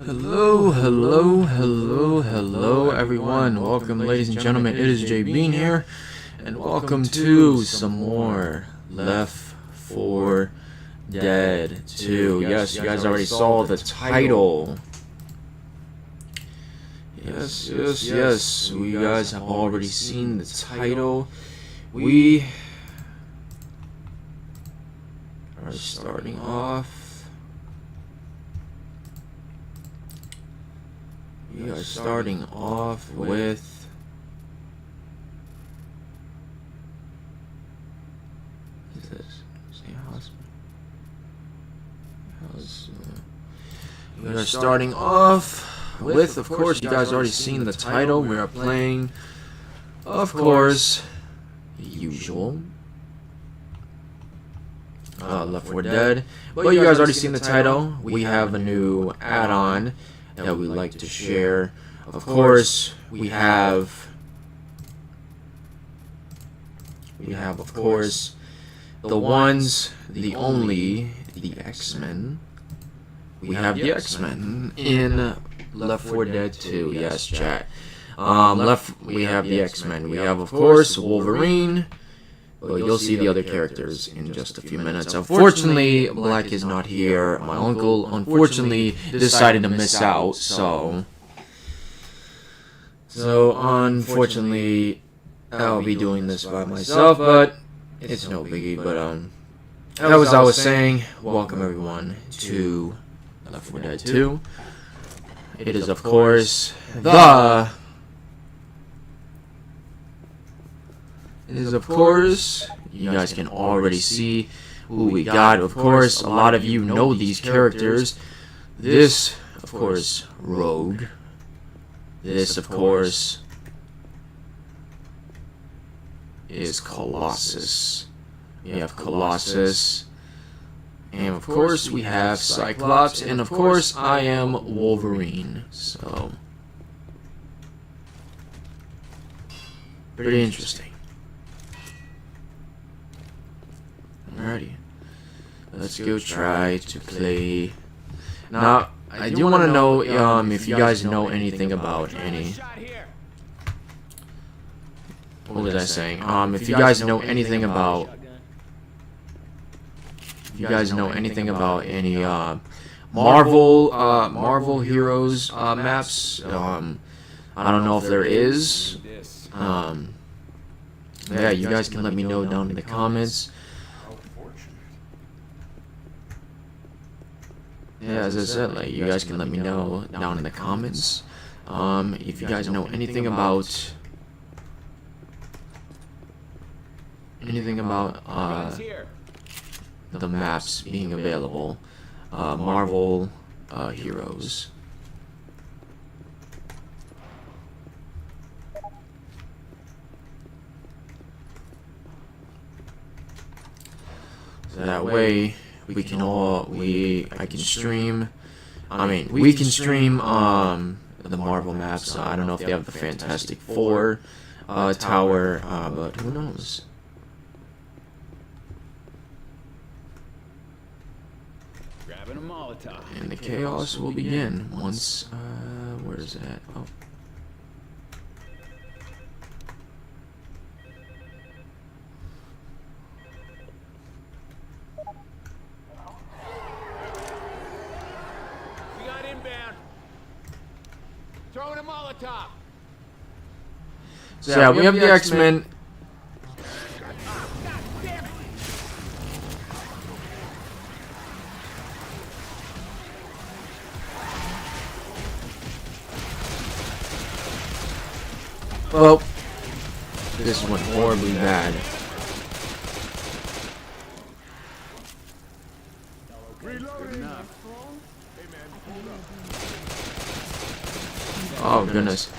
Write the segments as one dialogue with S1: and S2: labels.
S1: Hello, everyone. Welcome, ladies and gentlemen. It is J Bean here, and welcome to some more Left 4 Dead 2. Yes, you guys already saw the title. Yes. You guys have already seen the title. We are starting off. We are starting off with what is this? We are starting off with, of course, you guys already seen the title. We are playing, of course, the usual Left 4 Dead. But you guys already seen the title. We have a new add-on that we like to share. Of course, we have of course the ones, the only, the Xmen. We have the Xmen in Left 4 Dead 2. Yes, chat. We have the Xmen. We have, of course, Wolverine. But you'll see the other characters in just a few minutes. Unfortunately, Black is not here. My uncle, unfortunately, decided to miss out, so unfortunately, I'll be doing this by myself, but it's no biggie. But, as I was saying, welcome everyone to Left 4 Dead 2. It is, of course, you guys can already see who we got. Of course, a lot of you know these characters. This, of course, Rogue. This, of course, is Colossus. We have Colossus. And, of course, we have Cyclops. And, of course, I am Wolverine. So, pretty interesting. Alrighty, let's go try to play. Now, I do want to know if you guys know anything about any. What was I saying? If you guys know anything about. If you guys know anything about any Marvel Heroes maps, I don't know if there is. Yeah, you guys can let me know down in the comments. Yeah, as I said, like, you guys can let me know down in the comments if you guys know anything about the maps being available, Marvel Heroes. So that way we can stream. We can stream the Marvel maps. I don't know if they have the Fantastic Four tower, but who knows?
S2: Grabbing a Molotov.
S1: And the chaos will begin once. Where is it at? Oh.
S2: Throwing a Molotov.
S1: So yeah, we have the Xmen. Well, this went horribly bad. Oh goodness.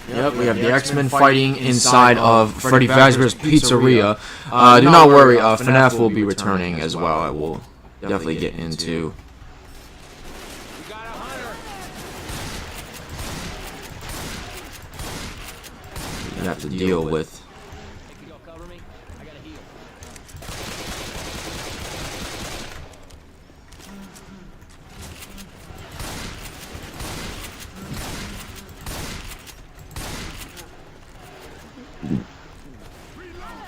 S1: Yep, we have the X-Men fighting inside of Freddy Fazbear's Pizzeria. Do not worry, FNAF will be returning as well. I will definitely get into.
S2: We got a hunter.
S1: You have to deal with.
S2: Can you cover me? I gotta heal.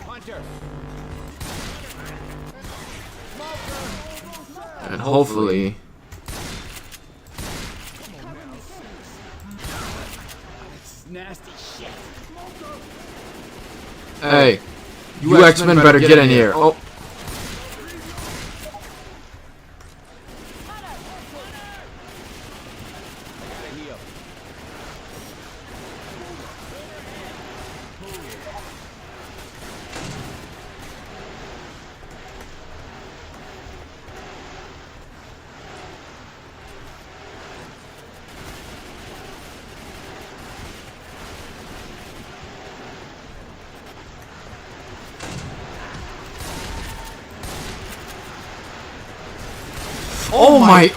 S2: Hunter.
S1: And hopefully,
S2: This is nasty shit.
S1: hey, you X-Men better get in here. Oh,
S2: I gotta heal.
S1: oh my.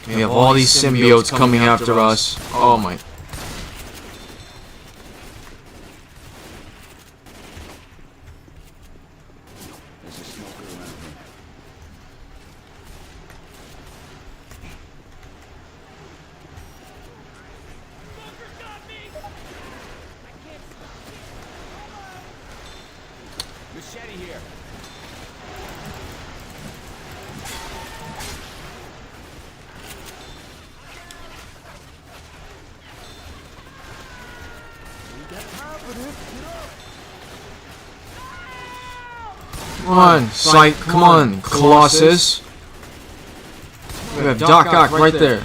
S1: We have all these symbiotes coming after us. Oh my.
S2: There's a smoker around here. Machete here.
S1: Come on, Sight, come on, Colossus. We have Doc Ock right there.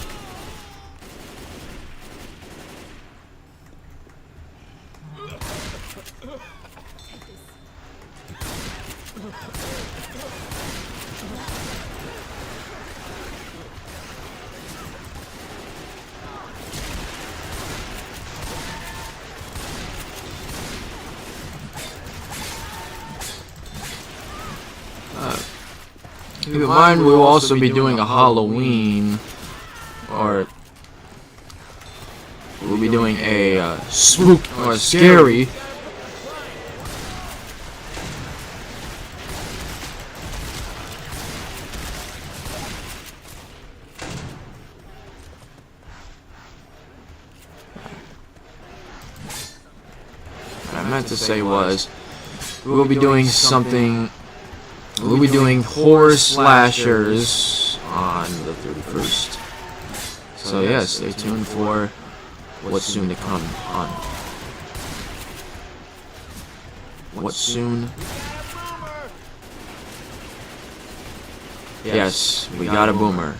S1: Keep in mind, we will also be doing a Halloween, or we'll be doing a spook or scary. What I meant to say was, we'll be doing something. We'll be doing horror slashers on the 31st. So yes, stay tuned for what's soon to come on. What's soon? Yes, we got a boomer.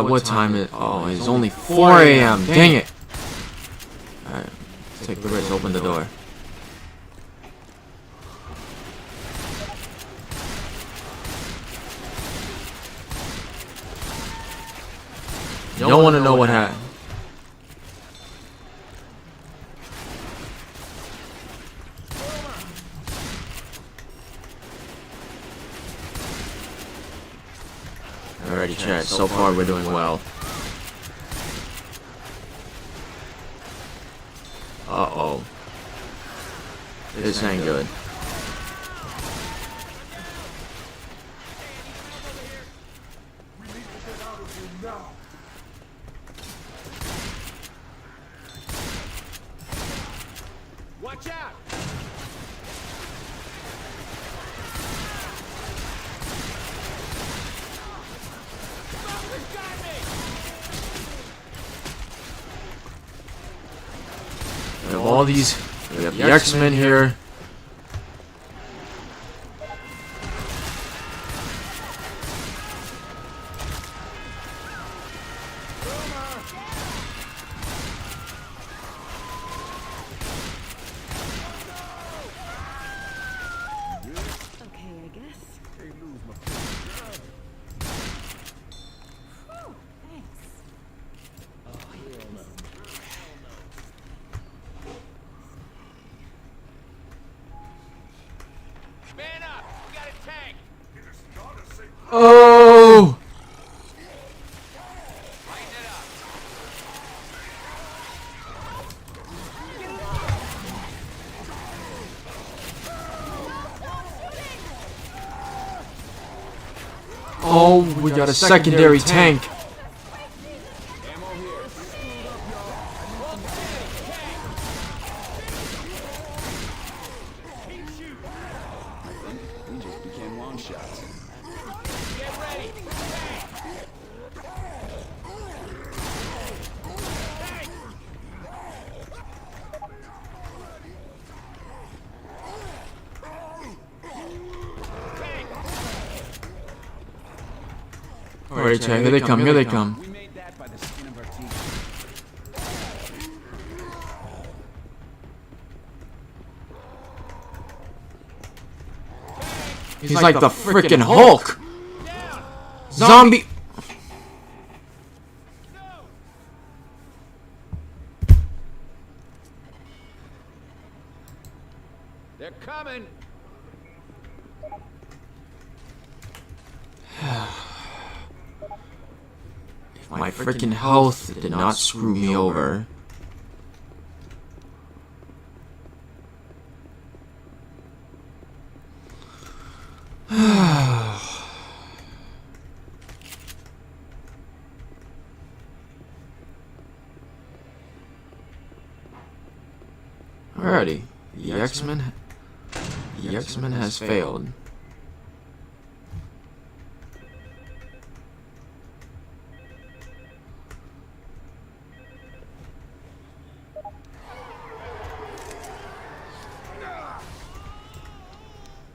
S1: What time is it? Oh, it's only 4 a.m. Dang it! Alright, take the risk, open the door. You don't want to know what happened. Alrighty, chat. So far, we're doing well. Uh-oh. This ain't good.
S2: Watch out!
S1: We have all these. We have the X-Men here.
S3: Okay, I guess. Whew, thanks.
S2: Man up! We got a tank!
S1: Oh!
S2: Lighten it up!
S1: Oh, we got a secondary tank.
S2: Ammo here. We just became long shots. Get ready!
S1: Alright, here they come, here they come.
S2: We made that by the skin of our teeth.
S1: He's like the frickin' Hulk! Zombie!
S2: They're coming!
S1: My frickin' health did not screw me over. Alrighty, the X-Men has failed.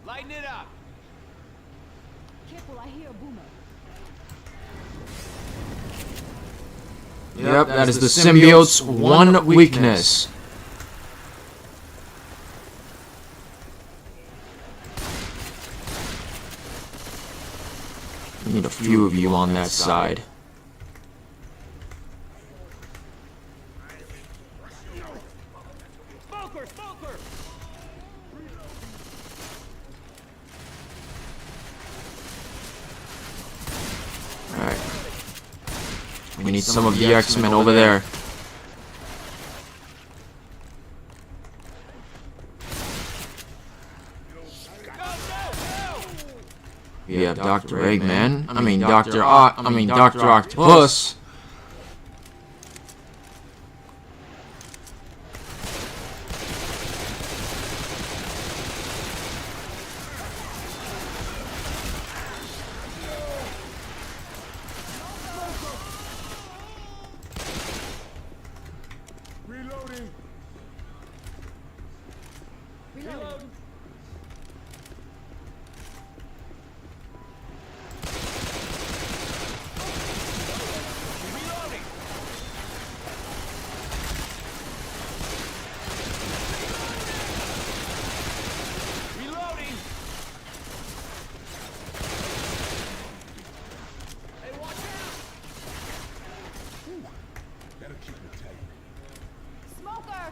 S2: Lighten it up!
S3: Careful, I hear a boomer.
S1: Yep, that is the symbiote's one weakness. I need a few of you on that side.
S2: Smoker! Smoker!
S1: Alright. We need some of the X-Men over there. We have Dr. Eggman. I mean Dr. Octopus.
S2: Reloading!
S3: Reloading.
S2: Reloading! Hey, watch out! Better keep it tight.
S3: Smoker!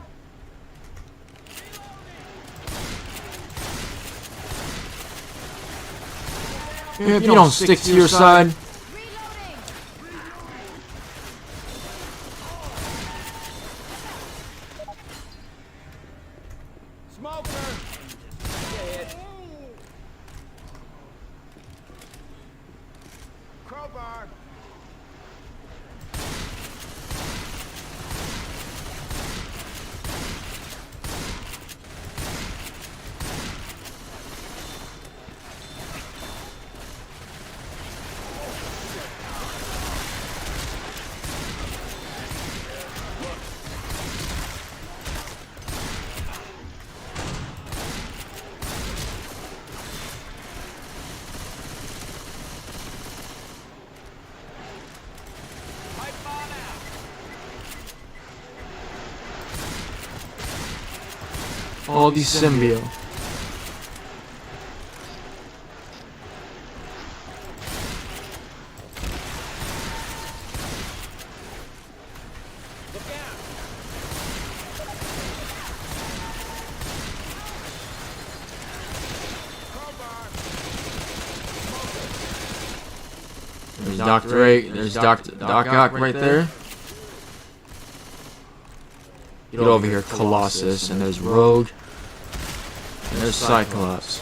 S1: If you don't stick to your side.
S3: Reloading!
S2: Smoker! Dead. Crowbar!
S1: All these symbio.
S2: Look out! Crowbar!
S1: There's Dr. 8. There's Doc Ock right there. Get over here, Colossus. And there's Rogue. And there's Cyclops.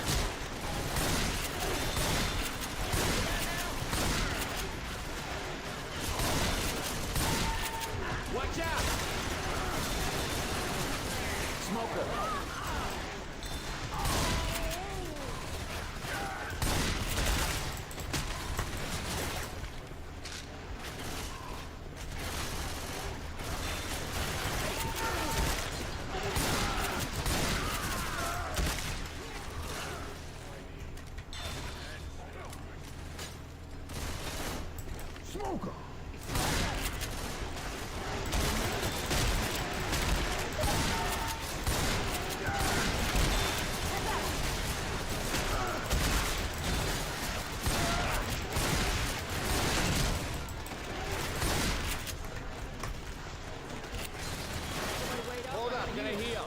S2: Watch out! Smoker! Smoker! Hold up, gonna heal.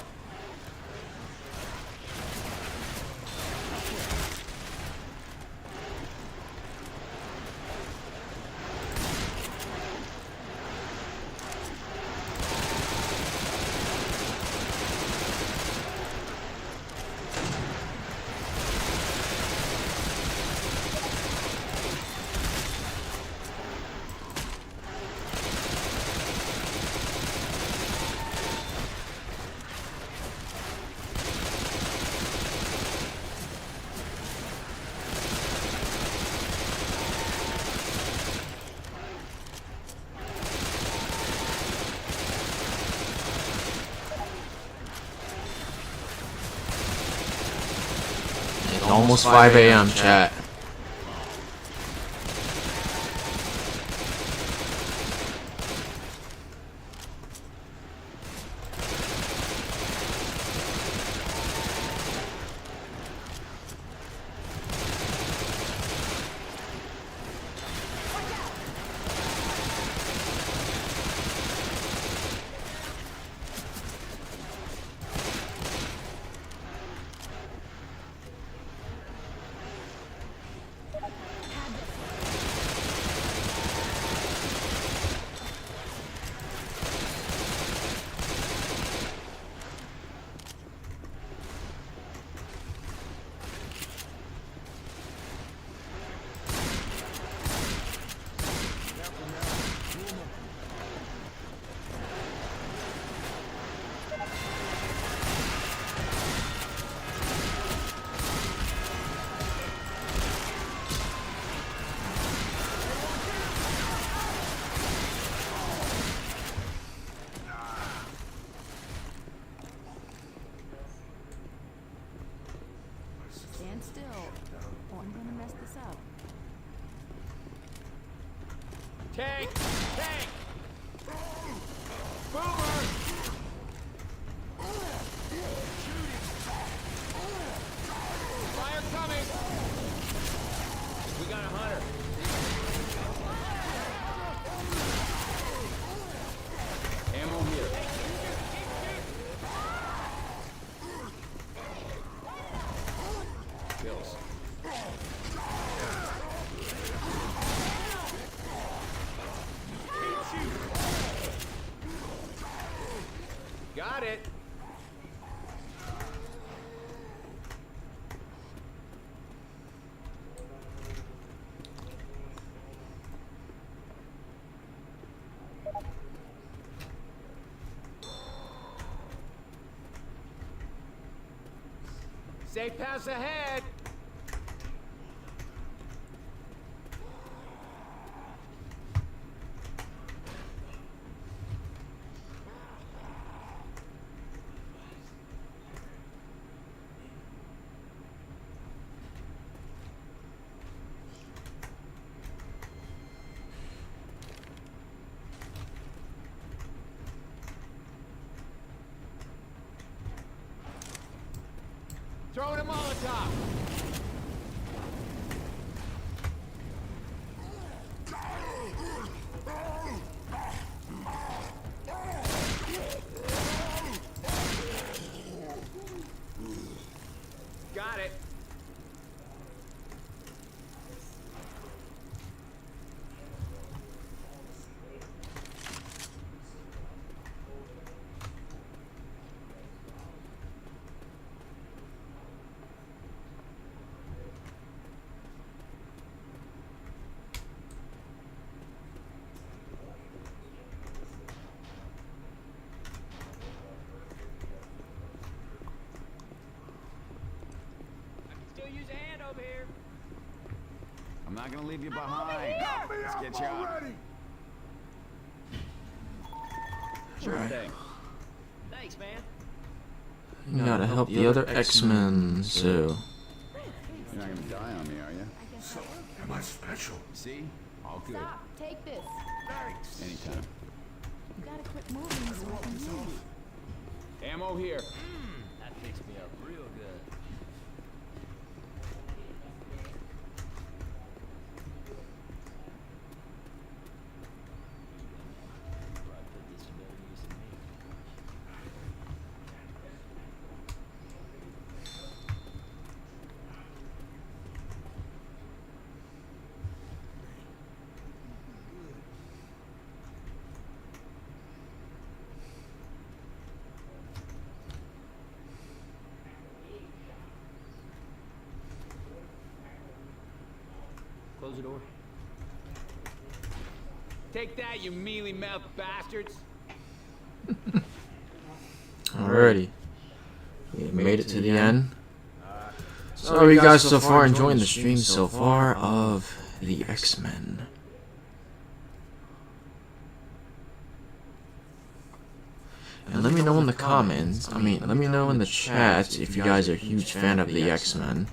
S1: It's almost 5 a.m. chat.
S3: Stand still, or I'm gonna mess this up.
S2: Tank! Tank! Boomer! Fire coming! We got a hunter. Ammo here. Kills. Got it. Safe pass ahead. Throwing a Molotov. Got it. Still use a hand over here.
S4: I'm not gonna leave you behind. Let's get you out. Sure
S1: Right.
S4: thing.
S2: Thanks, man.
S1: You gotta help the other X-Men, so...
S4: You're not gonna die on me, are you?
S3: I guess so.
S5: Am I special?
S4: See? All good.
S3: Stop. Take this.
S5: Thanks.
S4: Anytime.
S3: You gotta quit moving so I can move.
S4: Ammo here.
S2: That fixed me up real good. I put this to better use than me. Close the door.
S4: Take that, you mealy-mouthed bastards.
S1: Alrighty. We have made it to the end. So are you guys so far enjoying the stream so far of the X-Men? And let me know in the comments, let me know in the chat if you guys are a huge fan of the X-Men.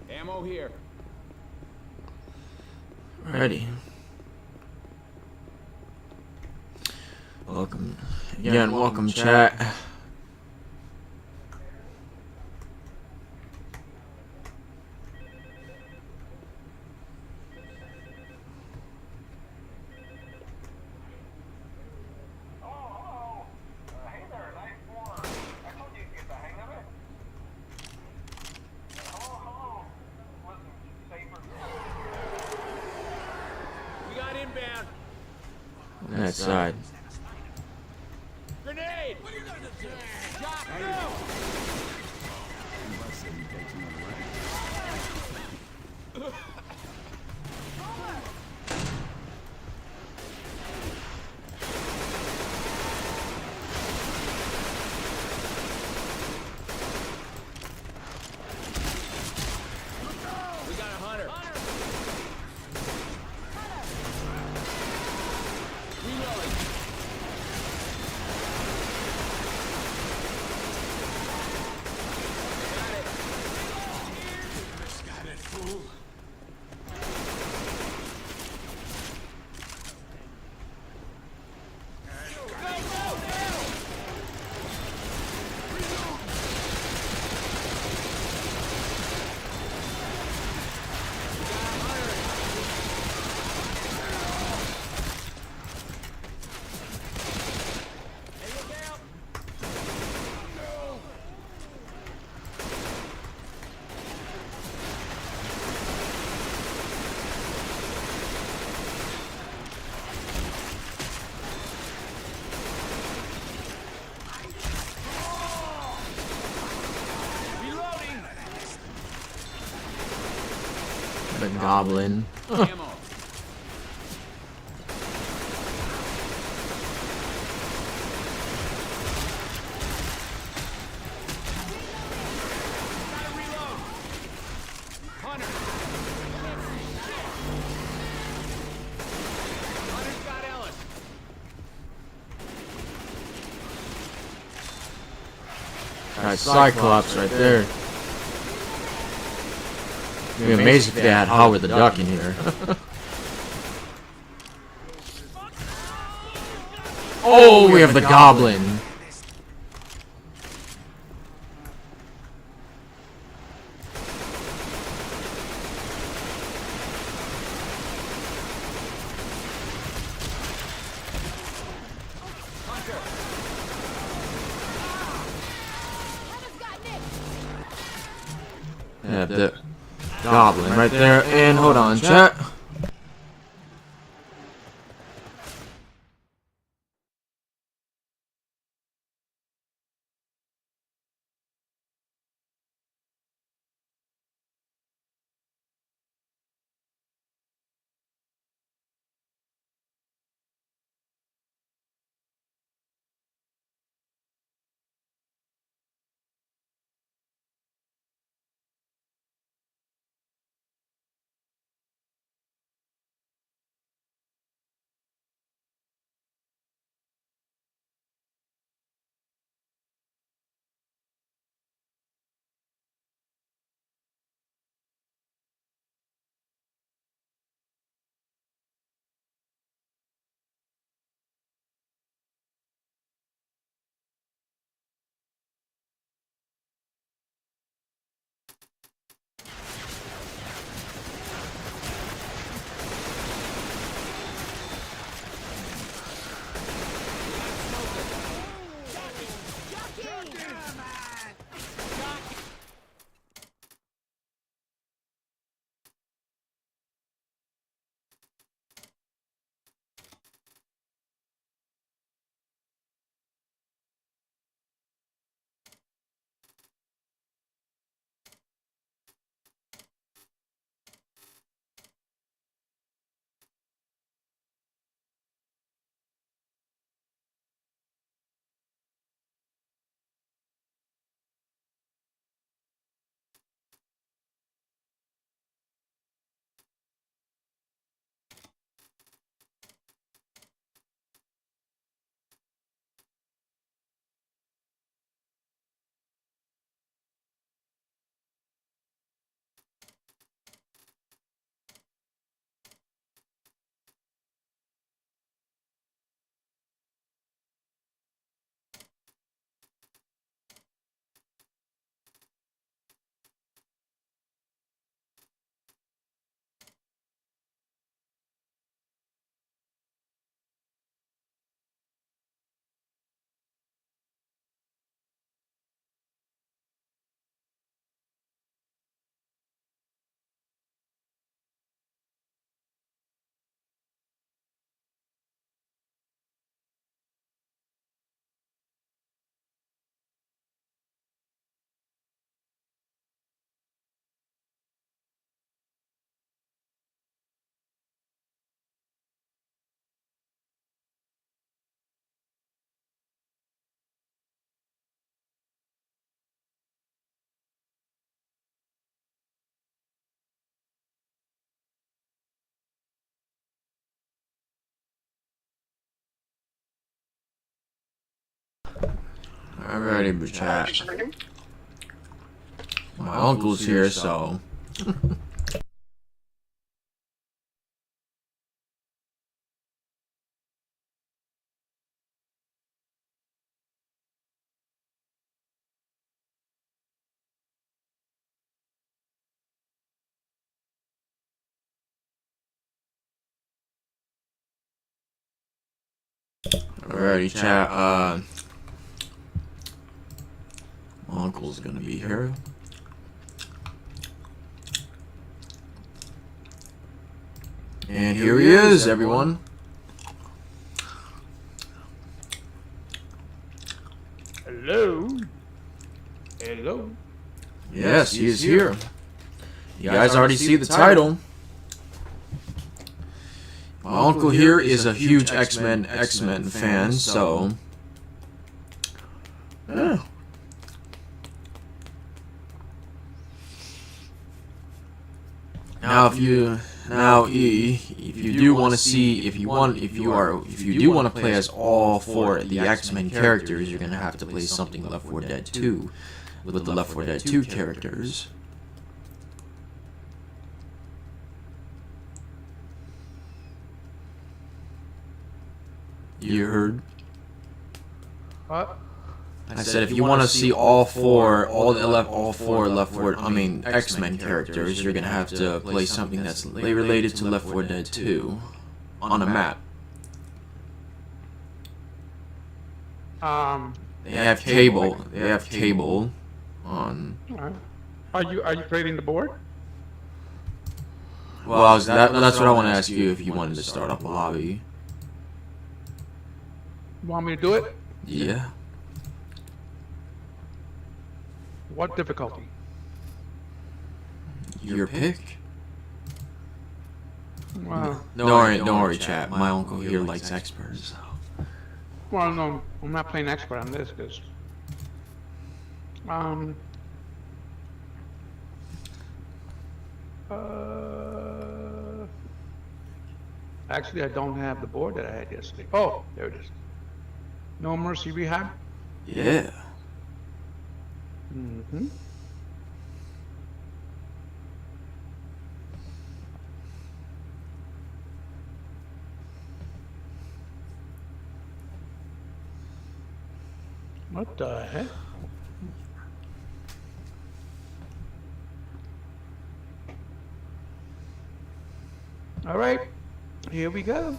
S4: Ammo here.
S1: Ready. Welcome. Again, welcome chat.
S5: Hey there, nice one. I told you to get the hang of it. Hello. Listen, safer.
S2: We got inbound.
S1: On that side.
S2: Grenade! Shot through!
S4: Unless he takes another way.
S2: We got a hunter. Reloading. Got it.
S5: Got it, fool.
S1: The goblin.
S4: Ammo. Gotta reload. Hunter. Hunter's got Ellis.
S1: Alright, Cyclops right there. It'd be amazing if they had Howard the Duck in here. Oh, we have the goblin. Yeah, the goblin right there. And hold on, chat. Alrighty, but chat. My uncle's here, so. Alrighty, chat. My uncle's gonna be here. And here he is, everyone.
S2: Hello? Hello?
S1: Yes, he is here. You guys already see the title. my uncle here is a huge Xmen fan, so yeah. Now, if you do want to see, if you do want to play as all 4 the X-Men characters, you're gonna have to play something Left 4 Dead 2 with the Left 4 Dead 2 characters. You heard?
S2: What?
S1: I said if you want to see all 4 X-Men characters, you're gonna have to play something that's related to Left 4 Dead 2 on a map. They have cable. They have cable on.
S2: Alright. Are you creating the board?
S1: Well, that's what I want to ask you if you wanted to start up a lobby.
S2: You want me to do it?
S1: Yeah.
S2: What difficulty?
S1: Your pick.
S2: Well,
S1: Don't worry, chat. My uncle here likes experts. So.
S2: well, no, I'm not playing expert on this because, actually, I don't have the board that I had yesterday. Oh, there it is. No Mercy Rehab.
S1: Yeah.
S2: Mm-hmm. What the heck? All right, here we go.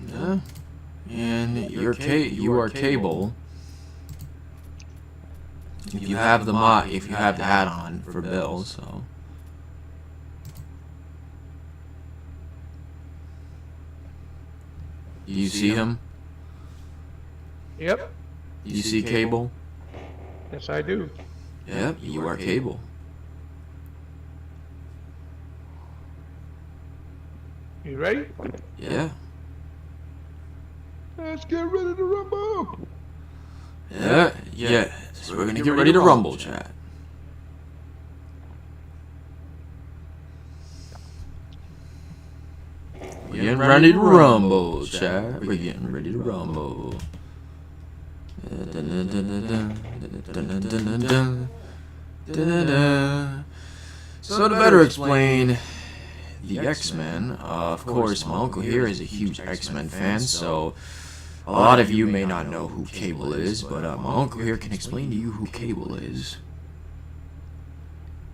S1: Yeah. And you are cable. If you have the add-on for Bill, so. Do you see him?
S2: Yep.
S1: You see Cable?
S2: Yes, I do.
S1: Yep, you are Cable.
S2: You ready?
S1: Yeah.
S2: Let's get ready to rumble.
S1: Yeah. So we're gonna get ready to rumble, chat. We're getting ready to rumble, chat. We're getting ready to rumble. So to better explain the X-Men, of course, my uncle here is a huge X-Men fan, so a lot of you may not know who Cable is, but my uncle here can explain to you who Cable is.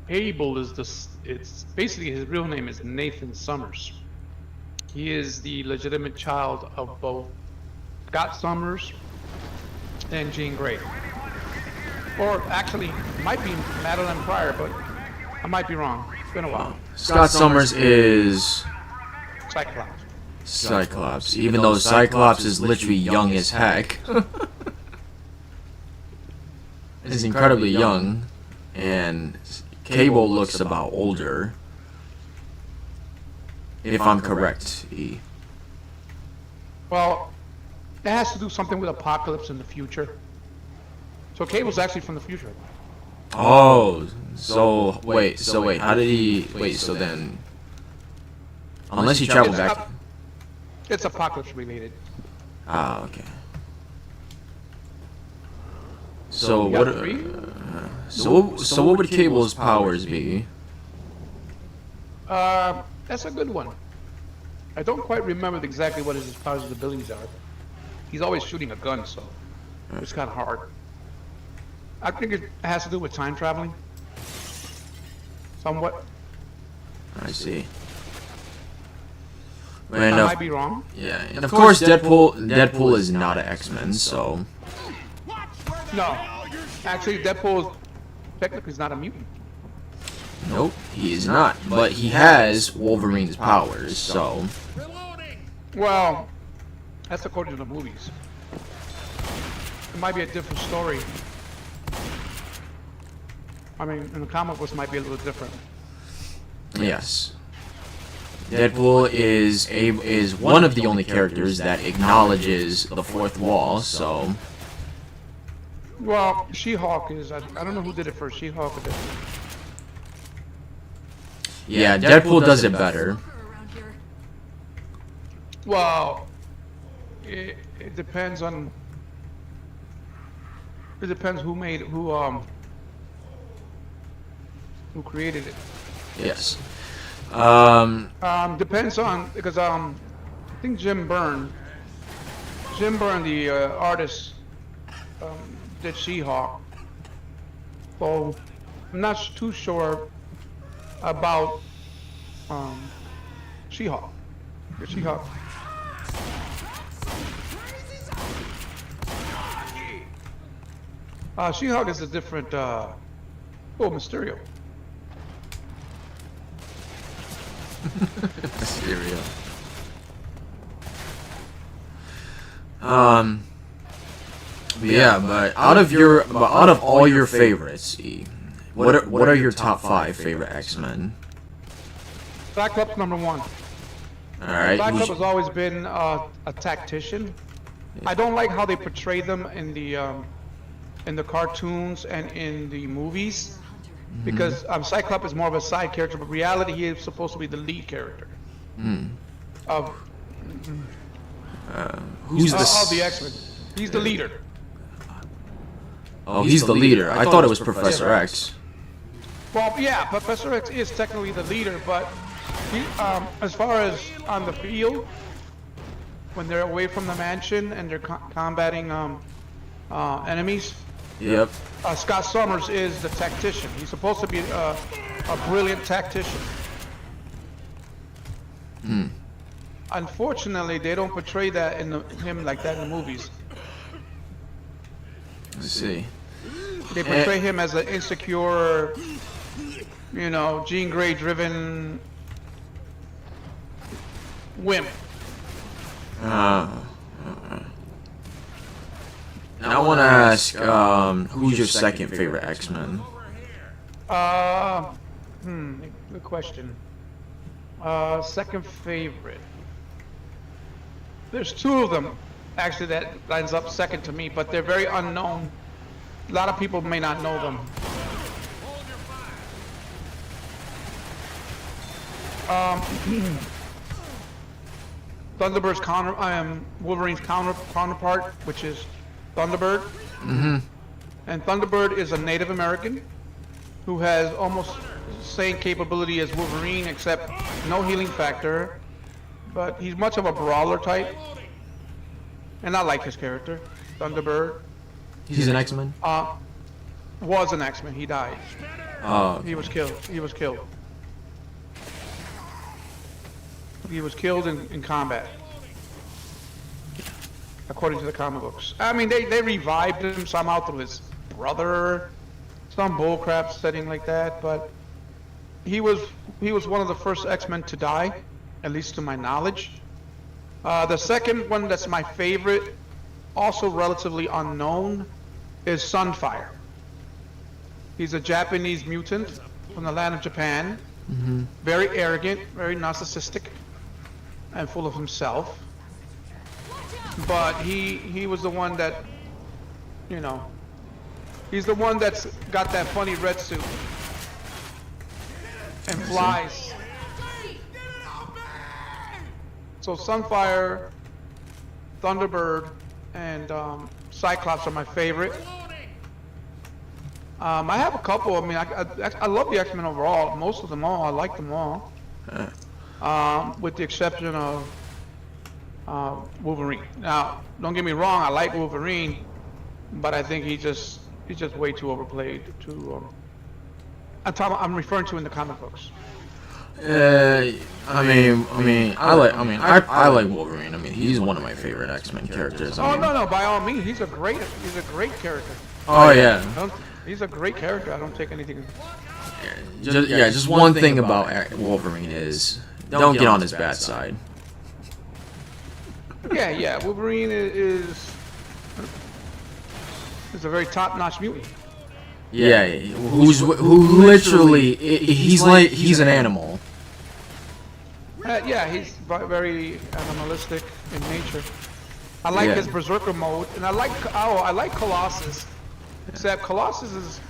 S2: Cable is it's basically his real name is Nathan Summers. He is the legitimate child of both Scott Summers and Jean Grey. Or actually, might be Madeline Pryor, but I might be wrong. It's been a while.
S1: Scott Summers is
S2: Cyclops.
S1: Even though Cyclops is literally young as heck. He's incredibly young, and Cable looks about older. If I'm correct, E.
S2: Well, it has to do something with Apocalypse in the future. So Cable's actually from the future.
S1: Oh, so wait, how did he, so then, unless he traveled back.
S2: It's Apocalypse related.
S1: Ah, okay. So what, so what would Cable's powers be?
S2: That's a good one. I don't quite remember exactly what his powers and abilities are. He's always shooting a gun, so it's kind of hard. I think it has to do with time traveling. Somewhat.
S1: I see.
S2: I might be wrong.
S1: Yeah, and of course Deadpool is not an X-Men, so.
S2: No. Actually, Deadpool technically is not a mutant.
S1: Nope, he is not. But he has Wolverine's powers, so.
S2: Well, that's according to the movies. It might be a different story. I mean, in the comic books, it might be a little different.
S1: Yes. Deadpool is one of the only characters that acknowledges the fourth wall. So
S2: Well, She-Hulk is. I don't know who did it first. She-Hulk or Deadpool.
S1: yeah, Deadpool does it better.
S3: Around here.
S2: Well, it depends on. It depends who created it.
S1: Yes.
S2: Depends on because I think Jim Byrne, the artist, did She-Hulk. So I'm not too sure about She-Hulk. The She-Hulk. She-Hulk is a different. Mysterio.
S1: Mysterio. Yeah, but out of all your favorites, E, what are your top 5 favorite X-Men?
S2: Cyclops #1.
S1: All right.
S2: Cyclops has always been a tactician. I don't like how they portray them in the cartoons and in the movies, because Cyclops is more of a side character, but in reality he is supposed to be the lead character of
S1: Who's
S2: of the X-Men. He's the leader.
S1: Oh, he's the leader. I thought it was Professor X.
S2: Well, yeah, Professor X is technically the leader, but he, as far as on the field, when they're away from the mansion and they're combating enemies,
S1: Yep.
S2: Scott Summers is the tactician. He's supposed to be a brilliant tactician. Unfortunately, they don't portray that in him like that in the movies.
S1: Let's see.
S2: They portray him as an insecure, Jean Grey-driven wimp.
S1: Now I want to ask, who's your second favorite X-Men?
S2: Good question. Second favorite. There's 2 of them, actually, that lines up second to me, but they're very unknown. A lot of people may not know them. Thunderbird's Wolverine's counterpart, which is Thunderbird. And Thunderbird is a Native American who has almost the same capability as Wolverine, except no healing factor. But he's much of a brawler type, and I like his character, Thunderbird.
S1: He's an X-Men?
S2: Was an X-Men. He died.
S1: Oh.
S2: He was killed. He was killed. He was killed in combat, according to the comic books. I mean, they revived him somehow through his brother, some bullcrap setting like that. But he was one of the first X-Men to die, at least to my knowledge. The second one that's my favorite, also relatively unknown, is Sunfire. He's a Japanese mutant from the land of Japan. Very arrogant, very narcissistic, and full of himself. But he was the one that, he's the one that's got that funny red suit and flies. So Sunfire, Thunderbird, and Cyclops are my favorite. I have a couple. I mean, I love the X-Men overall. Most of them all. I like them all. With the exception of Wolverine. Now, don't get me wrong. I like Wolverine, but I think he's just way too overplayed. I'm referring to in the comic books.
S1: I like Wolverine. I mean, he's one of my favorite X-Men characters.
S2: No, by all means, he's a great character.
S1: Oh yeah.
S2: He's a great character. I don't take anything.
S1: Just one thing about Wolverine is don't get on his bad side.
S2: Yeah. Wolverine is a very top-notch mutant.
S1: Yeah, who literally he's an animal.
S2: Yeah, yeah, he's very animalistic in nature. I like
S1: Yeah.
S2: his berserker mode, and I like Colossus. Except Colossus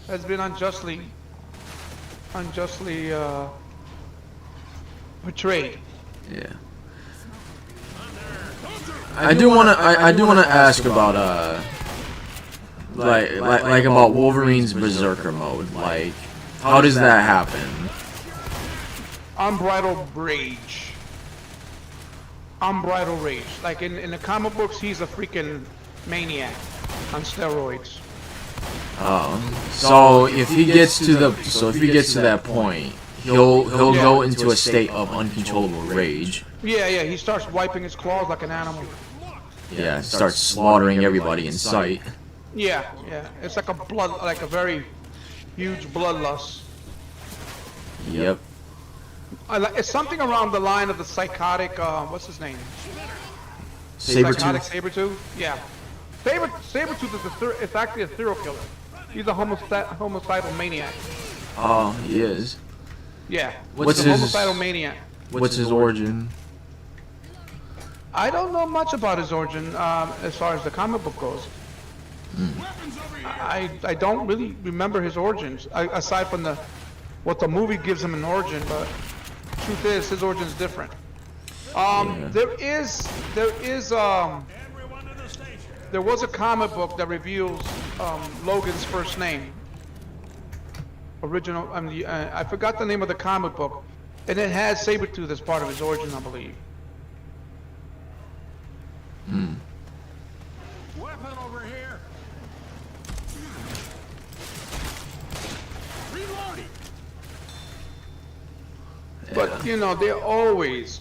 S2: has been unjustly portrayed.
S1: Yeah. I do wanna ask about like about Wolverine's berserker mode. Like, how does that happen?
S2: Unbridled rage. Unbridled rage. Like in the comic books, he's a freaking maniac on steroids.
S1: So if he gets to that point, he'll go into a state of uncontrollable rage.
S2: Yeah, he starts wiping his claws like an animal.
S1: Yeah, starts slaughtering everybody in sight.
S2: Yeah. It's like a very huge bloodlust.
S1: Yep.
S2: It's something around the line of the psychotic. What's his name?
S1: Sabretooth.
S2: Sabretooth. Yeah. Sabretooth is actually a serial killer. He's a homicidal maniac.
S1: Oh, he is.
S2: Yeah.
S1: What's
S2: He's a
S1: his
S2: homicidal maniac.
S1: What's his origin?
S2: I don't know much about his origin as far as the comic book goes. I don't really remember his origins aside from what the movie gives him an origin, but truth is his origin is different. There was a comic book that reveals Logan's first name. I forgot the name of the comic book, and it has Sabretooth as part of his origin, I believe.
S4: Weapon over here. Reloading.
S2: But you know, they're always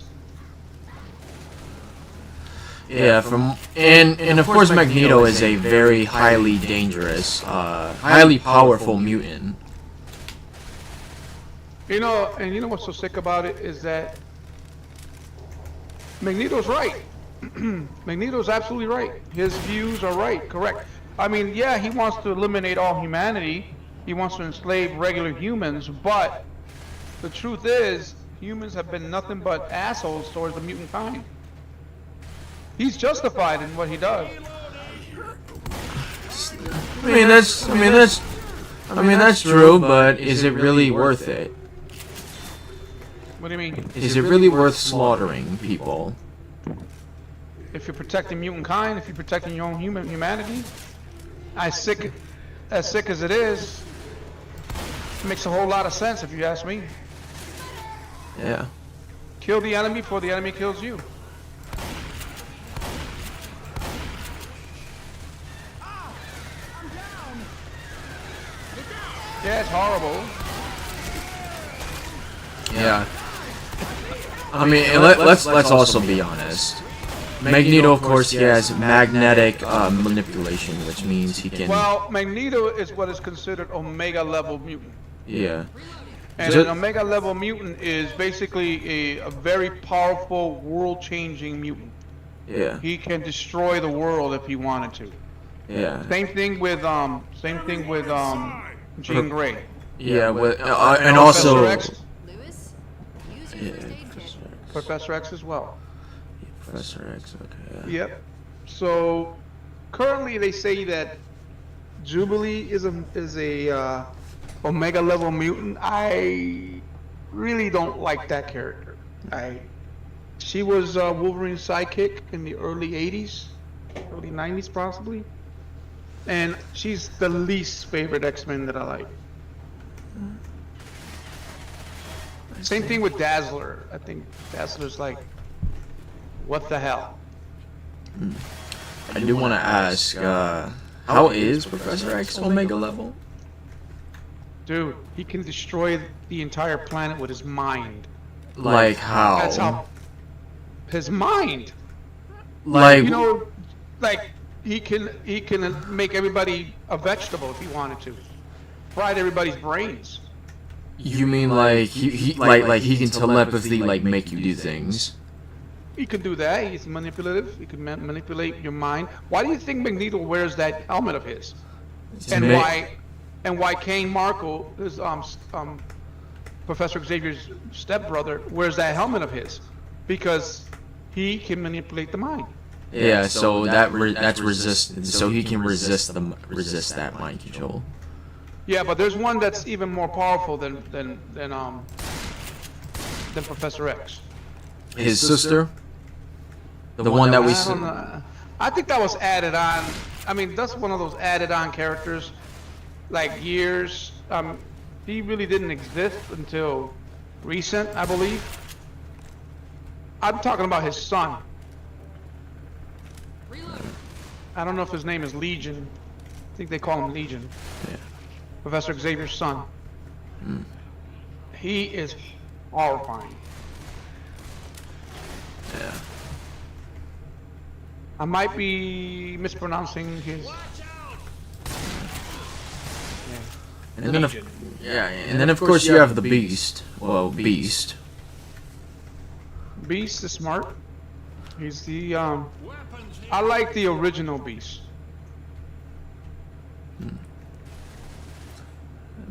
S1: and of course Magneto is a very highly dangerous, highly powerful mutant.
S2: you know what's so sick about it is that Magneto's right. Magneto's absolutely right. His views are right, correct. I mean, yeah, he wants to eliminate all humanity. He wants to enslave regular humans, but the truth is, humans have been nothing but assholes towards the mutant kind. He's justified in what he does.
S1: I mean that's true, but is it really worth it?
S2: What do you mean?
S1: Is it really worth slaughtering people?
S2: If you're protecting mutant kind, if you're protecting your own humanity, as sick as it is, it makes a whole lot of sense if you ask me.
S1: Yeah.
S2: Kill the enemy before the enemy kills you. Yeah, it's horrible.
S1: Yeah. I mean, let's also be honest. Magneto, of course, he has magnetic manipulation, which means he can.
S2: Well, Magneto is what is considered Omega level mutant.
S1: Yeah.
S2: And an Omega level mutant is basically a very powerful, world-changing mutant.
S1: Yeah.
S2: He can destroy the world if he wanted to.
S1: Yeah.
S2: Same thing with Jean Grey.
S1: Yeah. And also.
S3: Lewis, use your first aid kit.
S2: Professor X as well.
S1: Professor X. Okay.
S2: Yep. So currently they say that Jubilee is a Omega level mutant. I really don't like that character. She was Wolverine's sidekick in the early 80s, early 90s possibly, and she's the least favorite X-Men that I like. Same thing with Dazzler. I think Dazzler's like, what the hell?
S1: I do want to ask, how is Professor X Omega level?
S2: Dude, he can destroy the entire planet with his mind.
S1: Like how?
S2: That's how. His mind.
S1: Like,
S2: You know, like he can make everybody a vegetable if he wanted to. Fried everybody's brains.
S1: you mean like he can telepathy like make you do things?
S2: He can do that. He's manipulative. He can manipulate your mind. Why do you think Magneto wears that helmet of his? And why Kane Markle, his Professor Xavier's stepbrother wears that helmet of his because he can manipulate the mind.
S1: Yeah, so that's resist. So he can resist that mind control.
S2: Yeah, but there's one that's even more powerful than Professor X.
S1: His sister, the one that we.
S2: I don't know. I think that was added on. I mean, that's one of those added on characters, like years. He really didn't exist until recent, I believe. I'm talking about his son. I don't know if his name is Legion. I think they call him Legion.
S1: Yeah.
S2: Professor Xavier's son. He is horrifying.
S1: Yeah.
S2: I might be mispronouncing his.
S1: And then, and then of course you have the Beast. Well, Beast.
S2: Beast is smart. He's the I like the original Beast.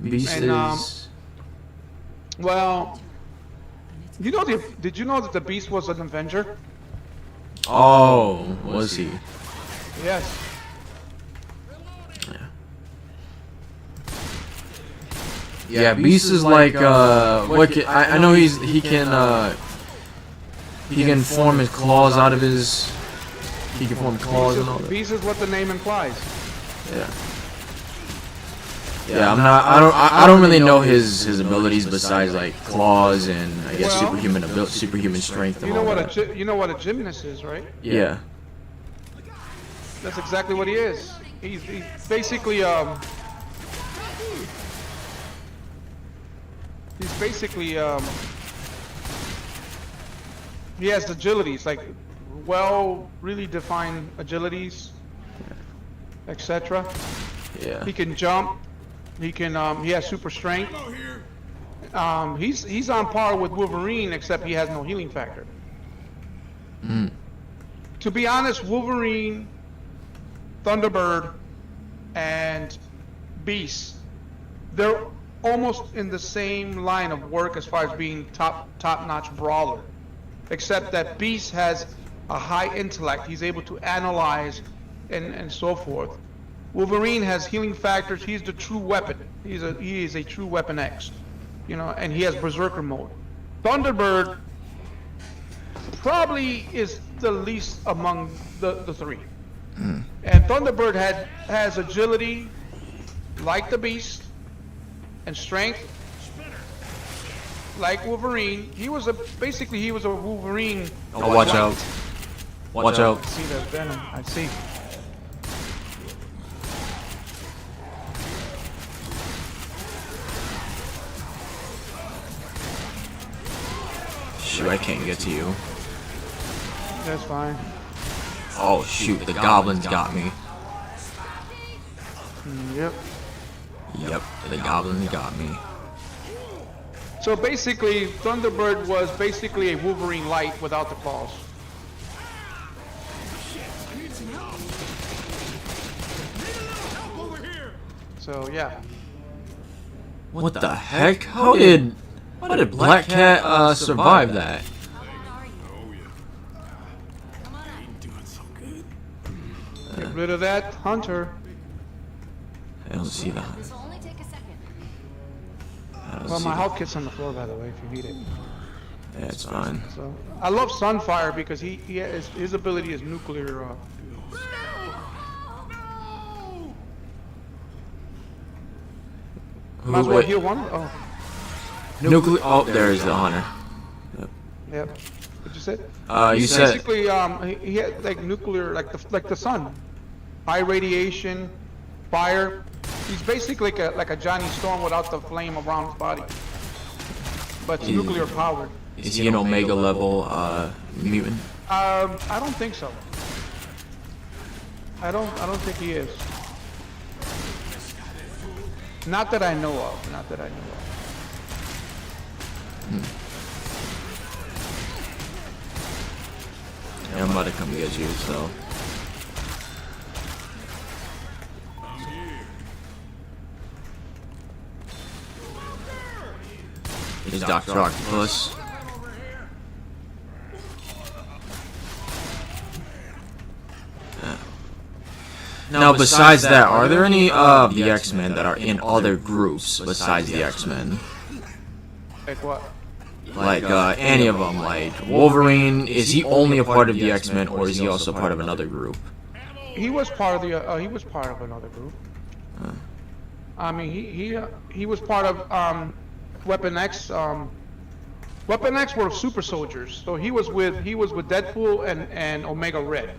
S1: Beast
S2: And,
S1: is.
S2: Well, you know did you know that the Beast was an Avenger?
S1: Oh, was he?
S2: Yes.
S1: Yeah, Beast is like what I know he can form his claws out of his. He can form claws and all that.
S2: Beast is what the name implies.
S1: Yeah. Yeah, I don't really know his abilities besides like claws and I guess
S2: Well,
S1: superhuman strength. And
S2: You know
S1: all
S2: what
S1: that.
S2: you know what a gymnast is, right?
S1: Yeah.
S2: That's exactly what he is. He's basically he's basically he has agilities, like really defined agilities, etc.
S1: Yeah.
S2: He can jump. He can he has super strength. He's on par with Wolverine, except he has no healing factor. To be honest, Wolverine, Thunderbird, and Beast, they're almost in the same line of work as far as being top-notch brawler, except that Beast has a high intellect. He's able to analyze and so forth. Wolverine has healing factors. He's the true weapon. He is a true Weapon X, you know, and he has Berserker mode. Thunderbird probably is the least among the three. And Thunderbird has agility, like the Beast, and strength, like Wolverine. He was basically a Wolverine.
S1: Oh, watch out! Watch out!
S2: I see that venom. I see.
S1: Shoot, I can't get to you.
S2: That's fine.
S1: Oh shoot, the goblins got me.
S2: Yep.
S1: Yep, the goblins got me.
S2: So basically, Thunderbird was basically a Wolverine light without the claws. So yeah.
S1: What the heck? How did Black Cat survive that?
S2: Get rid of that hunter.
S1: I don't see that.
S3: This will only take a second.
S1: I don't
S2: Well,
S1: see
S2: my
S1: that.
S2: health kit's on the floor, by the way, if you need it.
S1: Yeah, it's fine.
S2: So I love Sunfire because his ability is nuclear. Might as well
S1: Wait,
S2: heal one. Oh,
S1: nuclear. Oh, there's the hunter.
S2: yep. What'd you say?
S1: You said.
S2: Basically, he had like nuclear, like the sun, high radiation, fire. He's basically like a Johnny Storm without the flame around his body, but it's nuclear powered.
S1: Is he an Omega level mutant?
S2: I don't think so. I don't think he is. Not that I know of. Not that I know of.
S1: Yeah, I'm about to come get you, so. Here's Dr. Octopus. Now, besides that, are there any of the X-Men that are in other groups besides the X-Men?
S2: Like what?
S1: Like, any of them, like Wolverine, is he only a part of the X-Men, or is he also part of another group?
S2: He was part of the. He was part of another group. I mean, he was part of Weapon X. Weapon X were super soldiers, so he was with Deadpool and Omega Red.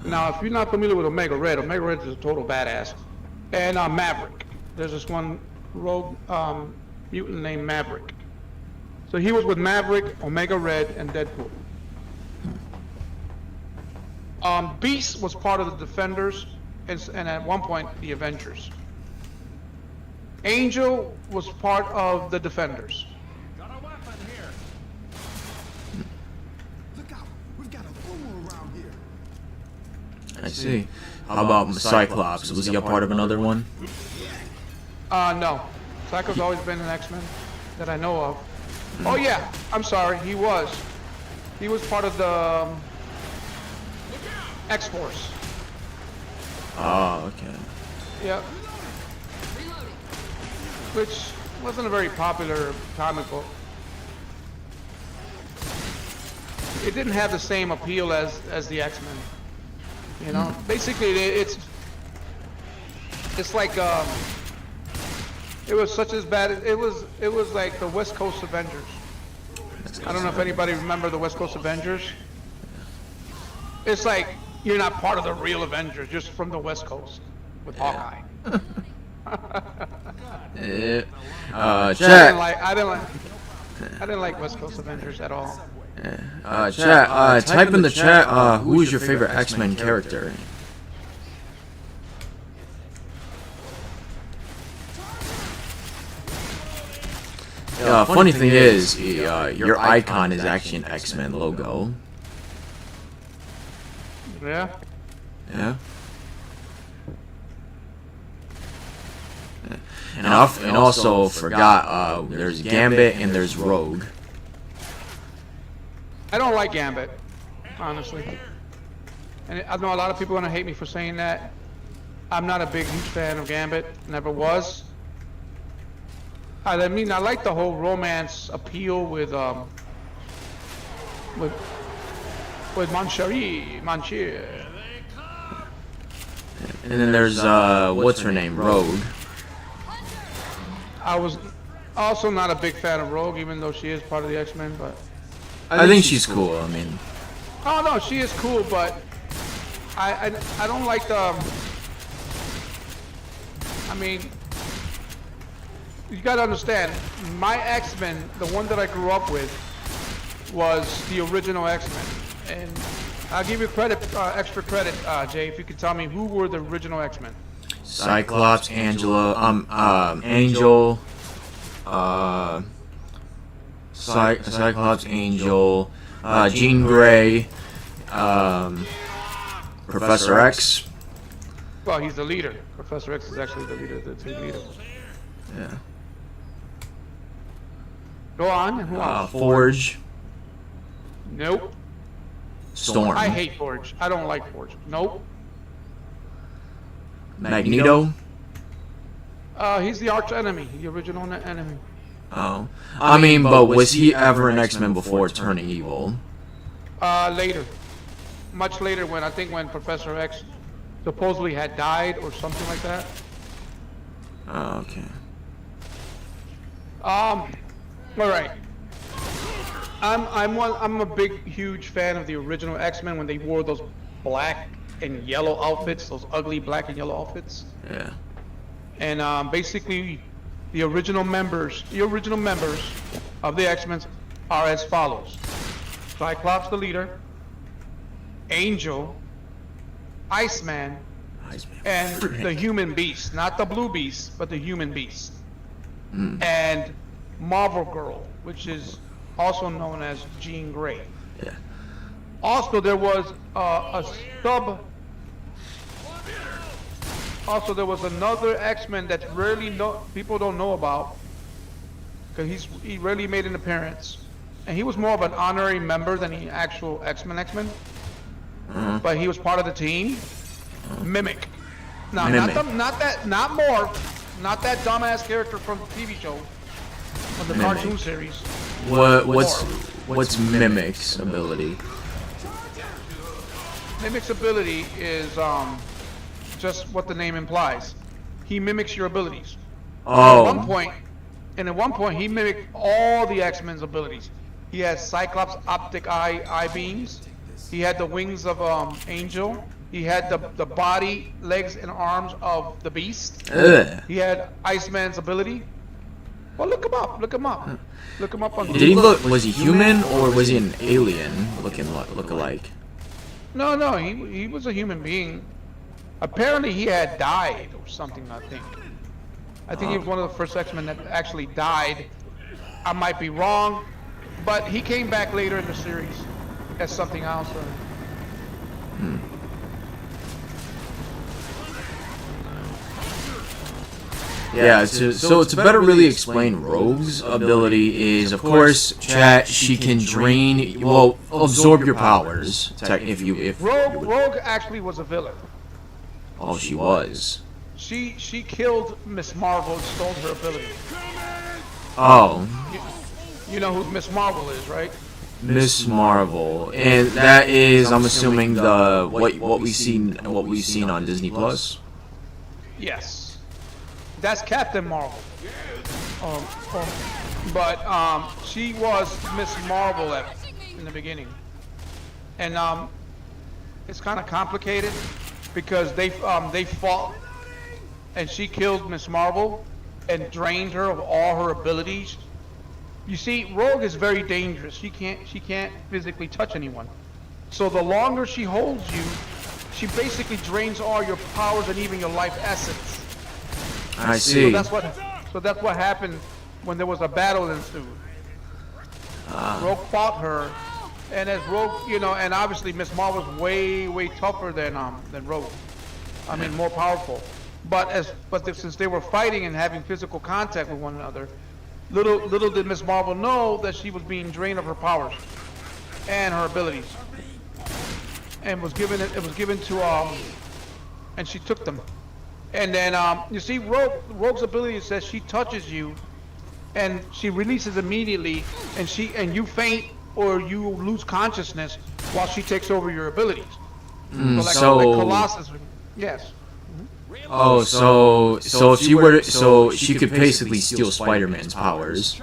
S2: Now, if you're not familiar with Omega Red is a total badass. And Maverick. There's this one rogue mutant named Maverick. So he was with Maverick, Omega Red, and Deadpool. Beast was part of the Defenders, and at one point, the Avengers. Angel was part of the Defenders.
S4: Got a weapon here. Look out! We've got a fool around here.
S1: I see. How about Cyclops? Was he a part of another one?
S2: No. Cyclops always been an X-Men that I know of. Oh yeah, I'm sorry, he was. He was part of the X-Force.
S1: Oh, okay.
S2: Yep. Which wasn't a very popular comic book. It didn't have the same appeal as the X-Men. You know, basically it's like it was such as bad. It was like the West Coast Avengers. I don't know if anybody remember the West Coast Avengers. It's like you're not part of the real Avengers, just from the West Coast with Hawkeye.
S1: Chat.
S2: I didn't like West Coast Avengers at all.
S1: Chat. Type in the chat. Who is your favorite X-Men character? Funny thing is, your icon is actually an X-Men logo.
S2: Yeah.
S1: Yeah. And I also forgot, there's Gambit and there's Rogue.
S2: I don't like Gambit, honestly. And I know a lot of people are gonna hate me for saying that. I'm not a huge fan of Gambit. Never was. I mean, I like the whole romance appeal with Manchir.
S1: And then there's what's her name, Rogue.
S2: I was also not a big fan of Rogue, even though she is part of the X-Men, but
S1: I think she's cool. I mean,
S2: oh no, she is cool, but I don't like the. I mean, you gotta understand, my X-Men, the one that I grew up with, was the original X-Men, and I'll give you credit, extra credit, Jay, if you could tell me who were the original X-Men.
S1: Cyclops, Angel, Cyclops, Angel, Jean Grey, Professor X.
S2: Well, he's the leader. Professor X is actually the leader, the team leader.
S1: Yeah.
S2: Go on. Who else?
S1: Forge.
S2: Nope.
S1: Storm.
S2: I hate Forge. I don't like Forge. Nope.
S1: Magneto.
S2: He's the arch enemy, the original enemy.
S1: Oh. I mean, but was he ever an X-Men before turning evil?
S2: Later. Much later, when Professor X supposedly had died or something like that.
S1: Oh, okay.
S2: All right. I'm a huge fan of the original X-Men when they wore those black and yellow outfits, those ugly black and yellow outfits.
S1: Yeah.
S2: And basically, the original members of the X-Men are as follows: Cyclops, the leader; Angel; Iceman; and the Human Beast, not the Blue Beast, but the Human Beast, and Marvel Girl, which is also known as Jean Grey.
S1: Yeah.
S2: Also, there was Also, there was another X-Men that people don't know about. because he rarely made an appearance, and he was more of an honorary member than the actual X-Men. But he was part of the team. Mimic. Now,
S1: Mimic.
S2: not Morph, not that dumbass character from the TV show, from the
S1: Mimic.
S2: cartoon series.
S1: What's Mimic's ability?
S2: Mimic's ability is just what the name implies. He mimics your abilities.
S1: Oh.
S2: At one point, he mimicked all the X-Men's abilities. He has Cyclops' optic eye beams. He had the wings of Angel. He had the body, legs, and arms of the Beast.
S1: Ugh.
S2: He had Iceman's ability. Well, look him up. Look him up. Look him up on.
S1: Did he look? Was he human or was he an alien look-alike?
S2: No. He was a human being. Apparently, he had died or something. I think he was one of the first X-Men that actually died. I might be wrong, but he came back later in the series as something else.
S1: Yeah, so to better really explain Rogue's ability is, of course, chat, she can drain, well, absorb your powers. If
S2: Rogue actually was a villain.
S1: Oh, she was.
S2: She killed Miss Marvel and stole her ability.
S1: Oh,
S2: You know who Miss Marvel is, right?
S1: Miss Marvel, and that is, I'm assuming, the what we've seen on Disney Plus.
S2: Yes. That's Captain Marvel. But she was Miss Marvel in the beginning, and it's kind of complicated because they fought, and she killed Miss Marvel and drained her of all her abilities. You see, Rogue is very dangerous. She can't physically touch anyone. So the longer she holds you, she basically drains all your powers and even your life essence.
S1: I see.
S2: So that's what happened when there was a battle ensued. Rogue fought her, and as Rogue, and obviously Miss Marvel's way tougher than Rogue. I mean, more powerful. But since they were fighting and having physical contact with one another, little did Miss Marvel know that she was being drained of her powers and her abilities, and it was given to and she took them. And then you see, Rogue's ability says she touches you, and she releases immediately, and you faint or you lose consciousness while she takes over your abilities. Like Colossus, yes.
S1: Oh, so if she were, so she could basically steal Spider-Man's powers.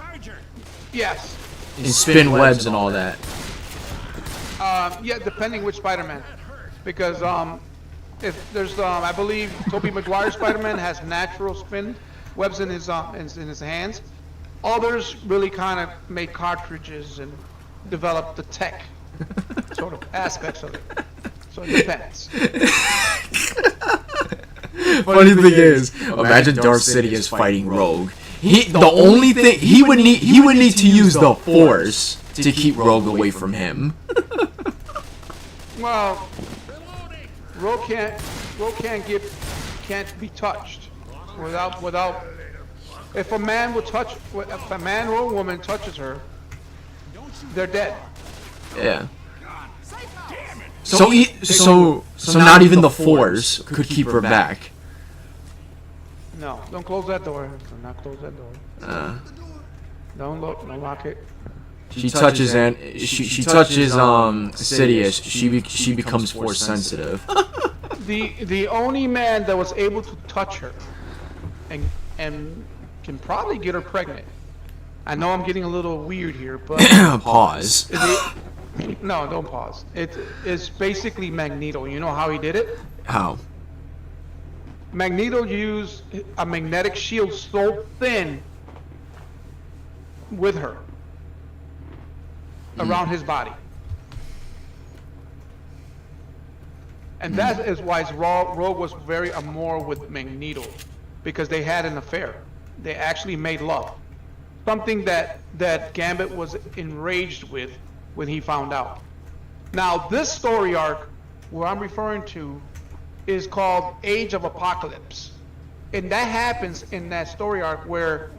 S2: Yes.
S1: And spin webs and all that.
S2: Yeah, depending which Spider-Man, because if there's I believe Tobey Maguire's Spider-Man has natural spin webs in his hands. Others really kind of make cartridges and develop the tech sort of aspects of it. So it depends.
S1: Funny thing is, imagine Darth Sidious fighting Rogue. The only thing he would need to use the Force to keep Rogue away from him.
S2: Well, Rogue can't be touched without. If a man or a woman touches her, they're dead.
S1: Yeah. So not even the Force could keep her back.
S2: No, don't close that door. Do not close that door. Don't lock it.
S1: She touches Sidious. She becomes Force sensitive.
S2: The only man that was able to touch her and can probably get her pregnant. I know I'm getting a little weird here, but
S1: Pause.
S2: No, don't pause. It's basically Magneto. You know how he did it?
S1: How?
S2: Magneto used a magnetic shield so thin with her around his body. And that is why Rogue was very amour with Magneto, because they had an affair. They actually made love. Something that Gambit was enraged with when he found out. Now, this story arc, where I'm referring to, is called Age of Apocalypse. And that happens in that story arc where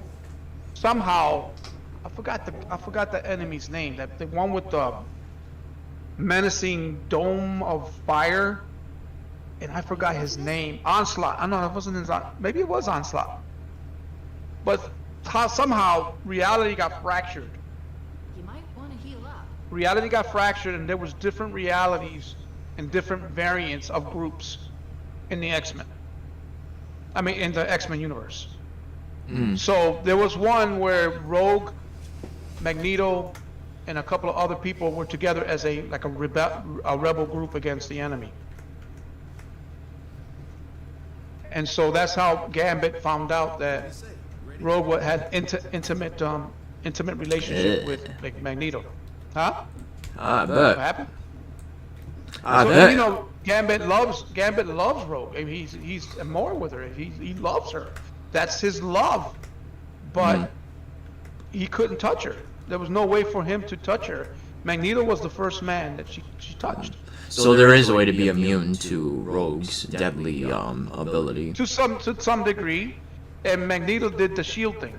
S2: somehow I forgot the enemy's name. That the one with the menacing dome of fire, and I forgot his name. Onslaught. I know it wasn't his. Maybe it was Onslaught. But somehow reality got fractured.
S3: You might want to heal up.
S2: Reality got fractured, and there was different realities and different variants of groups in the X-Men. I mean, in the X-Men universe. So there was one where Rogue, Magneto, and a couple of other people were together as a rebel group against the enemy. And so that's how Gambit found out that Rogue had intimate relationship with like Magneto. Huh?
S1: I
S2: What
S1: bet.
S2: happened?
S1: I
S2: So,
S1: bet.
S2: you know, Gambit loves Rogue. I mean, he's more with her. He loves her. That's his love. But he couldn't touch her. There was no way for him to touch her. Magneto was the first man that she touched.
S1: So there is a way to be immune to Rogue's deadly ability.
S2: To some degree, and Magneto did the shield thing.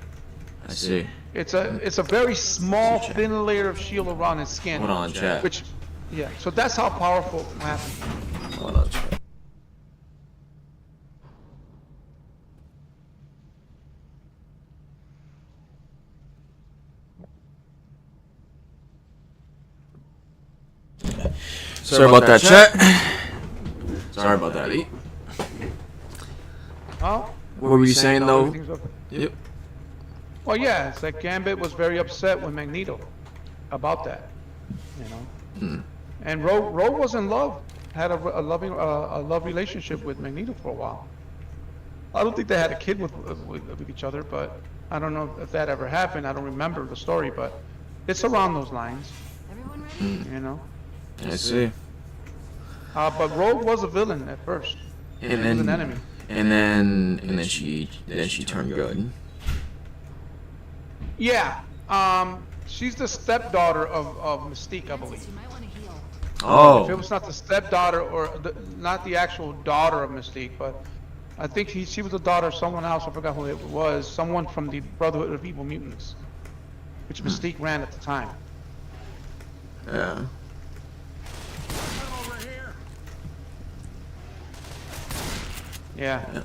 S1: I see.
S2: It's a very small, thin layer of shield around his skin.
S1: Hold on, chat.
S2: Which, yeah. So that's how powerful it happened.
S1: Hold on, chat. Sorry about that, chat. Sorry about that, E.
S2: Huh?
S1: What were you saying, though?
S2: Everything's okay.
S1: Yep.
S2: Well, yeah, it's like Gambit was very upset with Magneto about that, you know. And Rogue was in love, had a love relationship with Magneto for a while. I don't think they had a kid with each other, but I don't know if that ever happened. I don't remember the story, but it's around those lines,
S3: Everyone ready?
S2: you know.
S1: I see.
S2: But Rogue was a villain at first.
S1: And
S2: He was an enemy.
S1: then she turned good.
S2: Yeah. She's the stepdaughter of Mystique, I believe.
S3: You might want to heal.
S2: If it
S1: Oh,
S2: was not the stepdaughter or not the actual daughter of Mystique, but I think she was the daughter of someone else. I forgot who it was. Someone from the Brotherhood of Evil Mutants, which Mystique ran at the time.
S1: yeah.
S2: Yeah.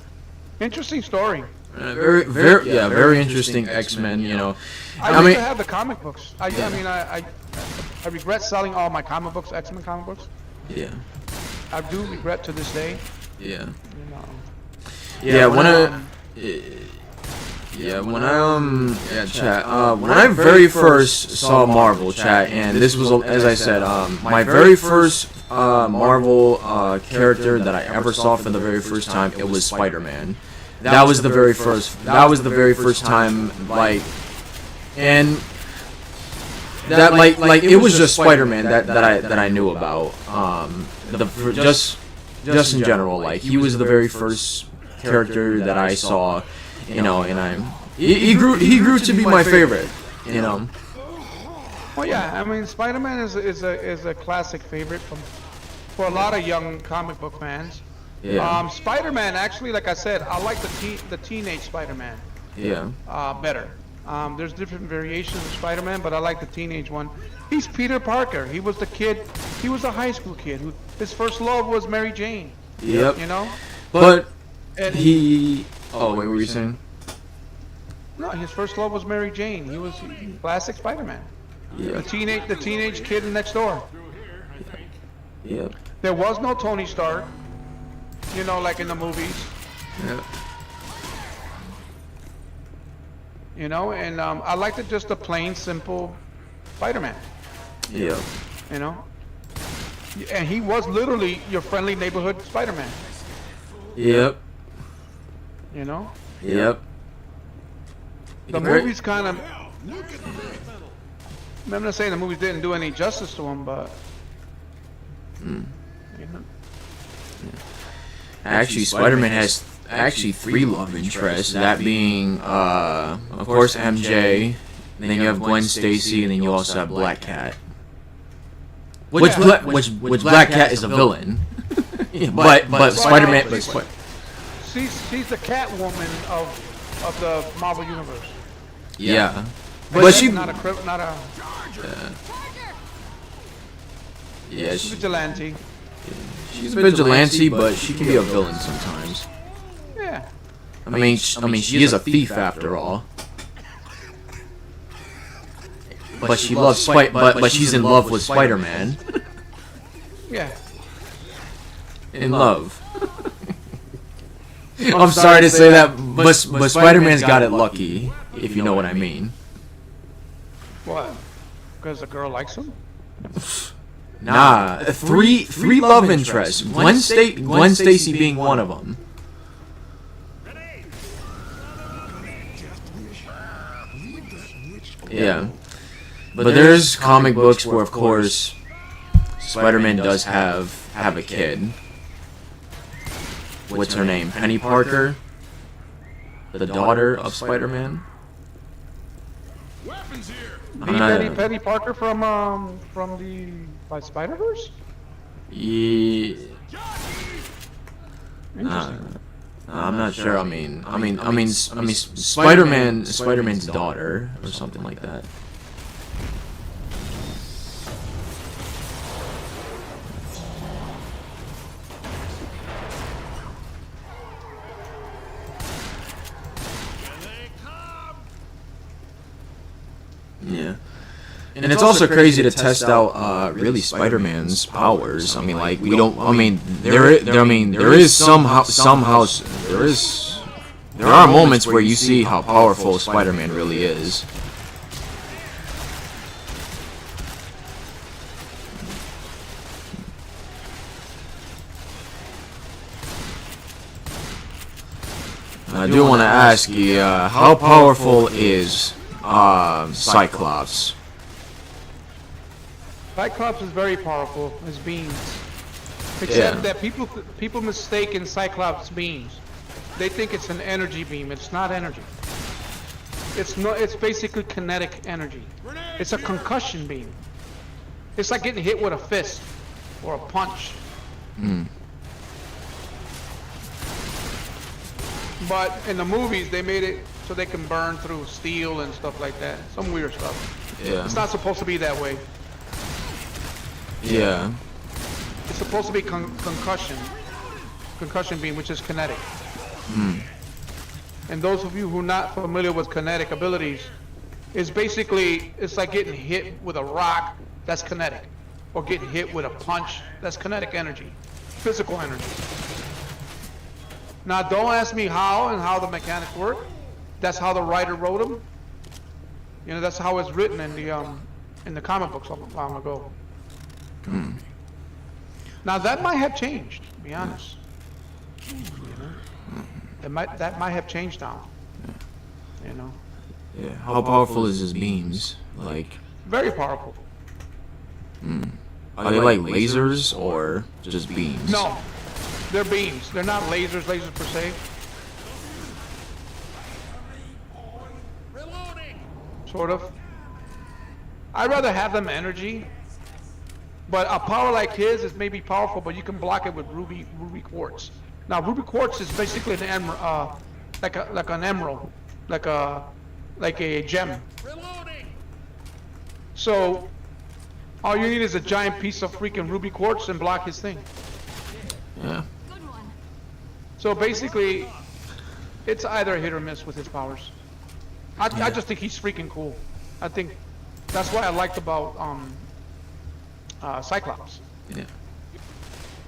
S2: Interesting story.
S1: Very interesting X-Men. You know,
S2: I
S1: I
S2: used
S1: mean,
S2: to have the comic books. I mean, I regret selling all my comic books, X-Men comic books.
S1: yeah,
S2: I do regret to this day.
S1: yeah,
S2: You know.
S1: yeah. When I very first saw Marvel, chat, and this was, as I said, my very first Marvel character that I ever saw for the very first time, it was Spider-Man. That was the very first time, like, and that like it was just Spider-Man that I knew about. Just in general, like, he was the very first character that I saw, you know, and he grew to be my favorite, you know.
S2: Well, yeah. I mean, Spider-Man is a classic favorite for a lot of young comic book fans.
S1: Yeah.
S2: Spider-Man, actually, like I said, I like the teenage Spider-Man
S1: Yeah.
S2: better. There's different variations of Spider-Man, but I like the teenage one. He's Peter Parker. He was the kid. He was a high school kid who his first love was Mary Jane.
S1: Yep.
S2: You know.
S1: But
S2: And
S1: he. Oh wait, what were you saying?
S2: no, his first love was Mary Jane. He was classic Spider-Man.
S1: Yeah.
S2: The teenage kid next door.
S1: Yeah.
S2: There was no Tony Stark. You know, like in the movies.
S1: Yeah.
S2: You know, and I liked it just a plain, simple Spider-Man.
S1: Yeah.
S2: You know, and he was literally your friendly neighborhood Spider-Man.
S1: Yep.
S2: You know,
S1: Yep.
S2: the
S1: Great.
S2: movies kind of. I'm not saying the movies didn't do any justice to him, but. You know,
S1: Actually, Spider-Man has actually 3 love interests. That being, of course, MJ. Then you have Gwen Stacy, and then you also have Black Cat. Which Black Cat is a villain. but Spider-Man.
S2: she's the Catwoman of the Marvel universe.
S1: Yeah. But she,
S2: not a
S1: yeah,
S2: vigilante.
S1: she's a vigilante, but she can be a villain sometimes.
S2: Yeah.
S1: I mean, she is a thief after all. But she loves but she's in love with Spider-Man.
S2: Yeah.
S1: In love. I'm sorry to say that, but Spider-Man's got it lucky, if you know what I mean.
S2: What? Because the girl likes him?
S1: Nah, three love interests. Gwen Stacy being one of them. Yeah, but there's comic books where, of course, Spider-Man does have a kid. What's her name? Penny Parker, the daughter of Spider-Man.
S2: Penny Parker from the Spider-Verse?
S1: Yeah.
S2: Interesting.
S1: I'm not sure. I mean, Spider-Man's daughter or something like that. Yeah. And it's also crazy to test out really Spider-Man's powers. I mean, like, we don't. I mean, there are moments where you see how powerful Spider-Man really is. I do want to ask you, how powerful is Cyclops?
S2: Cyclops is very powerful as beams. Except that people mistake in Cyclops beams. They think it's an energy beam. It's not energy. It's basically kinetic energy. It's a concussion beam. It's like getting hit with a fist or a punch. But in the movies, they made it so they can burn through steel and stuff like that. Some weird stuff.
S1: Yeah.
S2: It's not supposed to be that way.
S1: Yeah.
S2: It's supposed to be concussion beam, which is kinetic. And those of you who are not familiar with kinetic abilities, it's like getting hit with a rock, that's kinetic. Or getting hit with a punch, that's kinetic energy. Physical energy. Now don't ask me how the mechanics work. That's how the writer wrote them. You know, that's how it's written in the comic books a long ago. Now that might have changed, to be honest. You know? That might have changed now. You know.
S1: Yeah. How powerful is his beams? Like.
S2: Very powerful.
S1: Are they like lasers or just beams?
S2: No, they're beams. They're not lasers per se. Sort of. I'd rather have them energy. But a power like his is maybe powerful, but you can block it with ruby quartz. Now ruby quartz is basically an emerald, like an emerald, like a gem. So all you need is a giant piece of freaking ruby quartz and block his thing.
S1: Yeah.
S2: So basically, it's either a hit or miss with his powers. I just think he's freaking cool. I think that's what I liked about Cyclops.
S1: Yeah.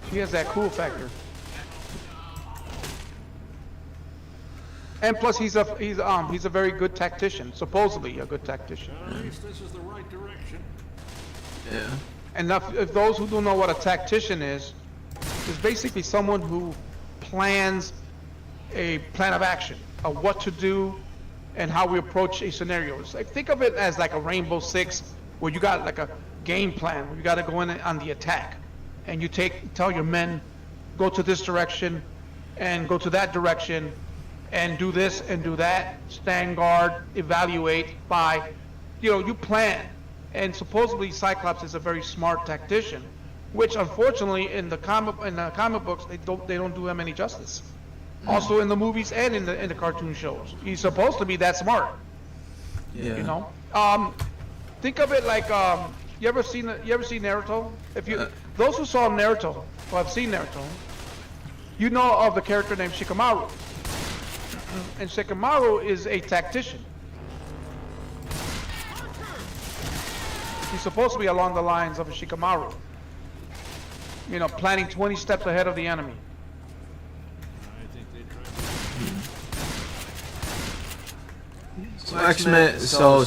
S2: He has that cool factor. And plus he's a very good tactician, supposedly a good tactician.
S6: At least this is the right direction.
S1: Yeah.
S2: And if those who don't know what a tactician is basically someone who plans a plan of action of what to do and how we approach a scenario. It's like, think of it as like a Rainbow Six, where you got like a game plan where you got to go in on the attack, and you tell your men, go to this direction and go to that direction and do this and do that, stand guard, evaluate, spy. You know, you plan. And supposedly Cyclops is a very smart tactician, which unfortunately in the comic books they don't do him any justice. Also in the movies and in the cartoon shows, he's supposed to be that smart.
S1: Yeah.
S2: You know, Think of it like you ever seen Naruto? If you those who saw Naruto or have seen Naruto, you know of the character named Shikamaru. And Shikamaru is a tactician. He's supposed to be along the lines of a Shikamaru. You know, planning 20 steps ahead of the enemy.
S1: So Xmen, so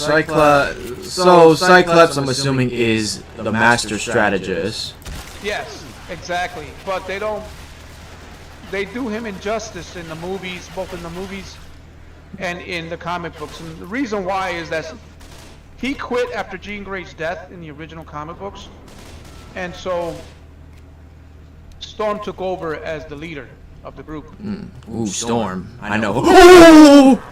S1: Cyclops, I'm assuming, is the master strategist.
S2: Yes, exactly. But they don't. They do him injustice in the movies, both in the movies and in the comic books. And the reason why is that he quit after Jean Grey's death in the original comic books, and so Storm took over as the leader of the group.
S1: Ooh, Storm. I know. Oh!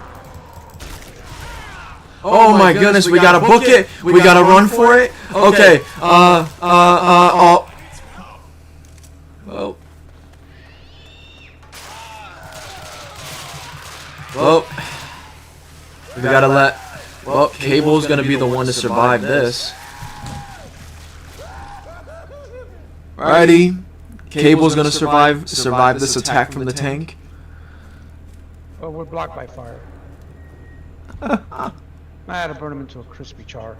S1: Oh my goodness, we gotta book it. We gotta run for it. Okay. Oh. Well. Well. We gotta let. Well, Cable's gonna be the one to survive this. Alrighty. Cable's gonna survive this attack from the tank.
S2: Oh, we're blocked by fire. I had to burn him into a crispy char.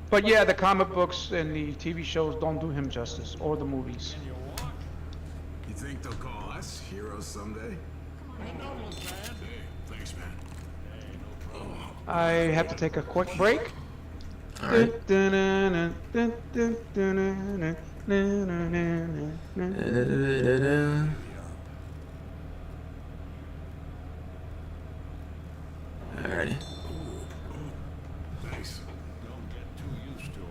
S2: But yeah, the comic books and the TV shows don't do him justice, or the movies.
S4: You think they'll call us heroes someday?
S6: Thanks, man.
S2: I have to take a quick break.
S1: Alright. Alrighty.
S6: Thanks. Don't get too used to it.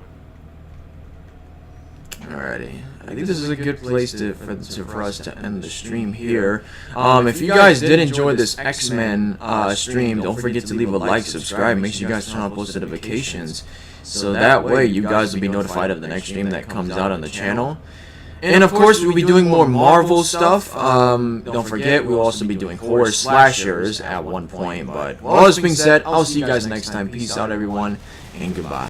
S1: Alrighty. I think this is a good place for us to end the stream here. If you guys did enjoy this X-Men stream, don't forget to leave a like, subscribe, make sure you guys turn on post notifications, so that way you guys will be notified of the next stream that comes out on the channel. And of course, we'll be doing more Marvel stuff. Don't forget, we'll also be doing horror slashers at one point. But all this being said, I'll see you guys next time. Peace out, everyone, and goodbye.